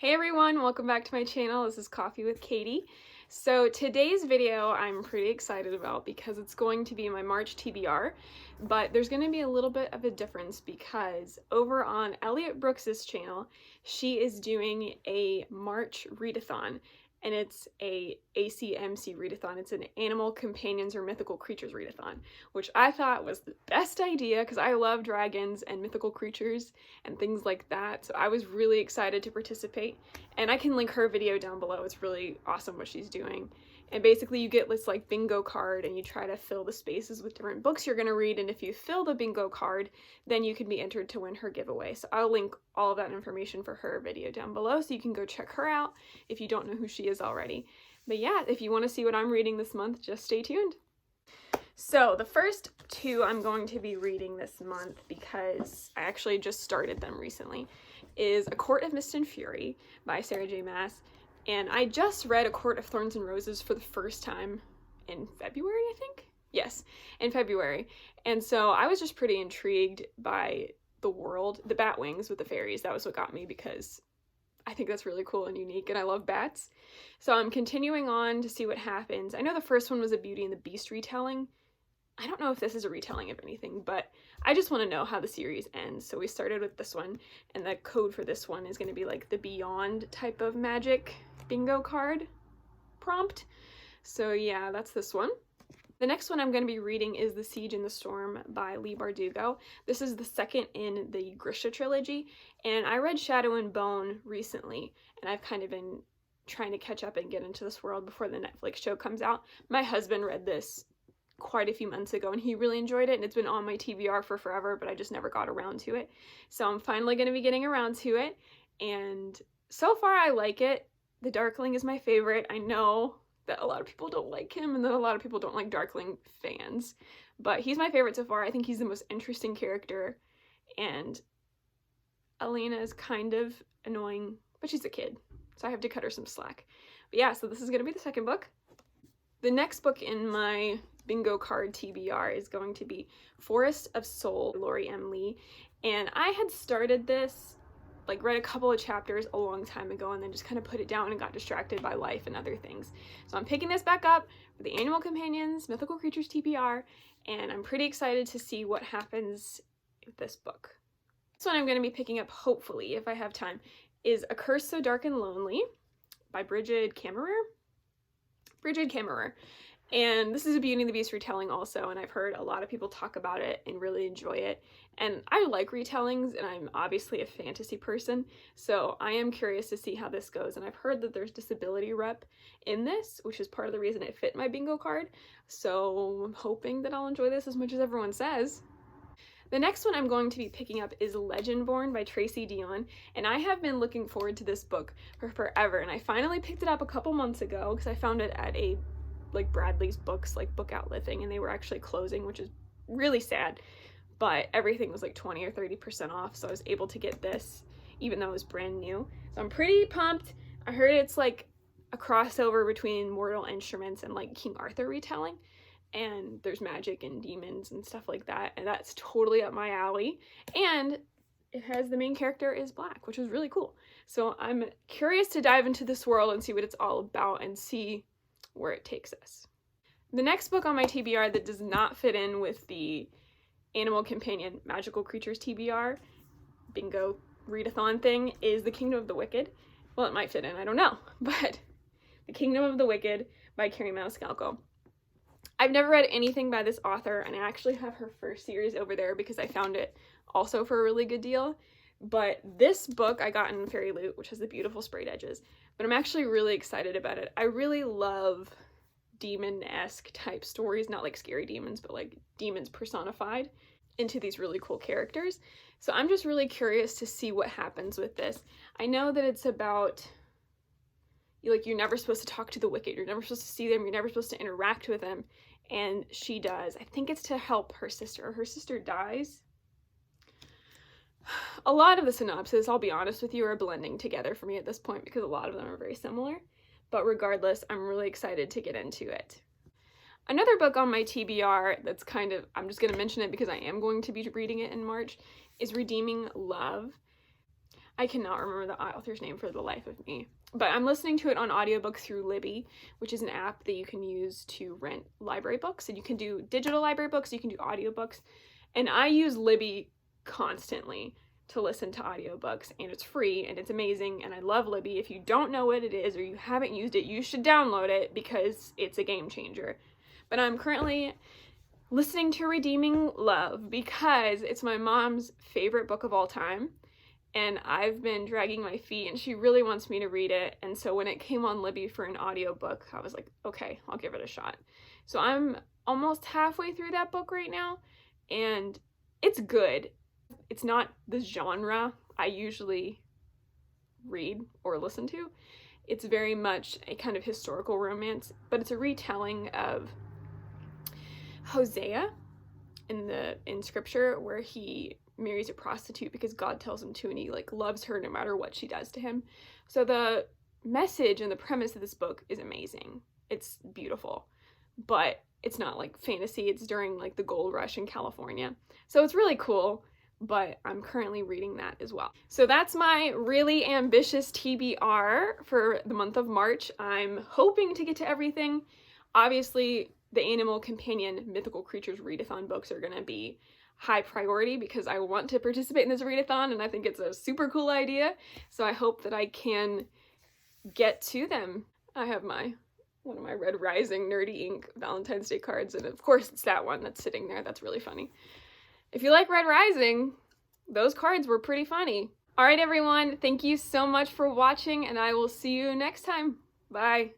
Hey everyone, welcome back to my channel. This is Coffee with Katie. So today's video I'm pretty excited about because it's going to be my March TBR, but there's going to be a little bit of a difference because over on Elliot Brooks's channel, she is doing a March readathon, and it's a ACMC readathon. It's an Animal Companions or Mythical Creatures readathon, which I thought was the best idea because I love dragons and mythical creatures and things like that. So I was really excited to participate, and I can link her video down below. It's really awesome what she's doing. And basically you get this like bingo card and you try to fill the spaces with different books you're going to read, and if you fill the bingo card, then you can be entered to win her giveaway. So I'll link all of that information for her video down below so you can go check her out if you don't know who she is already. But yeah, if you want to see what I'm reading this month, just stay tuned. So the first two I'm going to be reading this month, because I actually just started them recently, is A Court of Mist and Fury by Sarah J. Maas. And I just read A Court of Thorns and Roses for the first time in February, I think? Yes, in February. And so I was just pretty intrigued by the world, the bat wings with the fairies. That was what got me, because I think that's really cool and unique, and I love bats. So I'm continuing on to see what happens. I know the first one was a Beauty and the Beast retelling. I don't know if this is a retelling of anything, but I just want to know how the series ends. So we started with this one, and the code for this one is going to be like the Beyond type of magic bingo card prompt. So yeah, that's this one. The next one I'm going to be reading is The Siege and the Storm by Leigh Bardugo. This is the second in the Grisha trilogy, and I read Shadow and Bone recently, and I've kind of been trying to catch up and get into this world before the Netflix show comes out. My husband read this quite a few months ago and he really enjoyed it, and it's been on my TBR for forever, but I just never got around to it. So I'm finally going to be getting around to it, and so far I like it. The Darkling is my favorite. I know that a lot of people don't like him and that a lot of people don't like Darkling fans, but he's my favorite so far. I think he's the most interesting character, and Elena is kind of annoying, but she's a kid, so I have to cut her some slack. But yeah, so this is going to be the second book. The next book in my bingo card TBR is going to be Forest of Soul, Lori M. Leigh, and I had started this, like read a couple of chapters a long time ago, and then just kind of put it down and got distracted by life and other things. So I'm picking this back up for the Animal Companions Mythical Creatures TBR, and I'm pretty excited to see what happens with this book. This one I'm going to be picking up, hopefully, if I have time, is A Curse So Dark and Lonely by Bridget Kammerer. And this is a Beauty and the Beast retelling also, and I've heard a lot of people talk about it and really enjoy it. And I like retellings, and I'm obviously a fantasy person, so I am curious to see how this goes. And I've heard that there's disability rep in this, which is part of the reason it fit my bingo card. So I'm hoping that I'll enjoy this as much as everyone says. The next one I'm going to be picking up is Legendborn by Tracy Dion, and I have been looking forward to this book for forever, and I finally picked it up a couple months ago because I found it at a like Bradley's Books, like book outlet thing, and they were actually closing, which is really sad, but everything was like 20 or 30% off, so I was able to get this even though it was brand new. So I'm pretty pumped. I heard it's like a crossover between Mortal Instruments and like King Arthur retelling, and there's magic and demons and stuff like that, and that's totally up my alley. And it has, the main character is black, which is really cool. So I'm curious to dive into this world and see what it's all about and see where it takes us. The next book on my TBR that does not fit in with the Animal Companion Magical Creatures TBR bingo readathon thing is The Kingdom of the Wicked. Well, it might fit in, I don't know, but The Kingdom of the Wicked by Carrie Maniscalco. I've never read anything by this author, and I actually have her first series over there because I found it also for a really good deal. But this book I got in Fairy Loot, which has the beautiful sprayed edges, but I'm actually really excited about it. I really love demon-esque type stories, not like scary demons, but like demons personified into these really cool characters. So I'm just really curious to see what happens with this. I know that it's about, like, you're never supposed to talk to the wicked, you're never supposed to see them, you're never supposed to interact with them, and she does. I think it's to help her sister. Her sister dies. A lot of the synopses, I'll be honest with you, are blending together for me at this point because a lot of them are very similar. But regardless, I'm really excited to get into it. Another book on my TBR that's kind of, I'm just going to mention it because I am going to be reading it in March, is Redeeming Love. I cannot remember the author's name for the life of me. But I'm listening to it on audiobook through Libby, which is an app that you can use to rent library books. And you can do digital library books, you can do audiobooks. And I use Libby constantly to listen to audiobooks, and it's free and it's amazing, and I love Libby. If you don't know what it is or you haven't used it, you should download it because it's a game changer. But I'm currently listening to Redeeming Love because it's my mom's favorite book of all time, and I've been dragging my feet and she really wants me to read it. And so when it came on Libby for an audiobook, I was like, okay, I'll give it a shot. So I'm almost halfway through that book right now, and it's good. It's not the genre I usually read or listen to. It's very much a kind of historical romance, but it's a retelling of Hosea in scripture, where he marries a prostitute because God tells him to, and he like loves her no matter what she does to him. So the message and the premise of this book is amazing. It's beautiful, but it's not like fantasy. It's during like the gold rush in California. So it's really cool, but I'm currently reading that as well. So that's my really ambitious TBR for the month of March. I'm hoping to get to everything. Obviously, the Animal Companion Mythical Creatures Readathon books are going to be high priority because I want to participate in this readathon and I think it's a super cool idea. So I hope that I can get to them. I have one of my Red Rising Nerdy Ink Valentine's Day cards, and of course it's that one that's sitting there. That's really funny. If you like Red Rising, those cards were pretty funny. All right, everyone, thank you so much for watching, and I will see you next time. Bye.